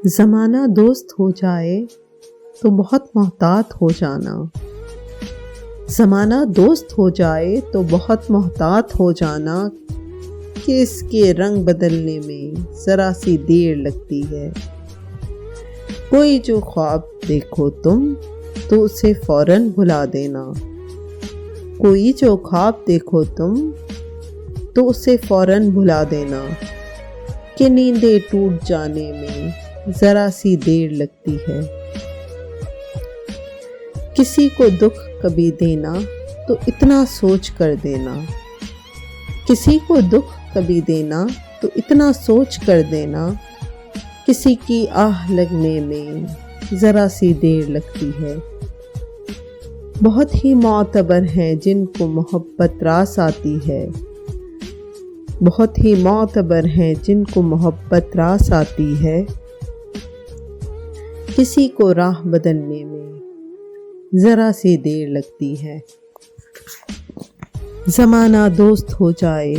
ज़माना दोस्त हो जाए तो बहुत मोहतात हो जाना। ज़माना दोस्त हो जाए तो बहुत मोहतात हो जाना कि इसके रंग बदलने में ज़रा सी देर लगती है। कोई जो ख्वाब देखो तुम तो उसे फ़ौरन भुला देना। कोई जो ख्वाब देखो तुम तो उसे फ़ौरन भुला देना कि नींदें टूट जाने में ज़रा सी देर लगती है। किसी को दुख कभी देना तो इतना सोच कर देना। किसी को दुख कभी देना तो इतना सोच कर देना। किसी की आह लगने में ज़रा सी देर लगती है। बहुत ही मोतबर हैं जिनको मोहब्बत रास आती है। बहुत ही मोतबर हैं जिनको मोहब्बत रास आती है। किसी को राह बदलने में ज़रा सी देर लगती है। ज़माना दोस्त हो जाए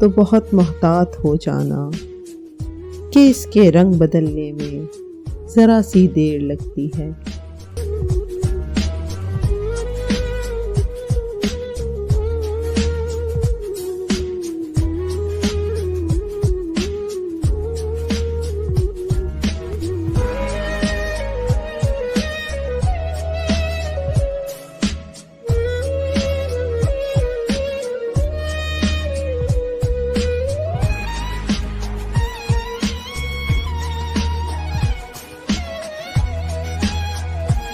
तो बहुत मोहतात हो जाना कि इसके रंग बदलने में ज़रा सी देर लगती है।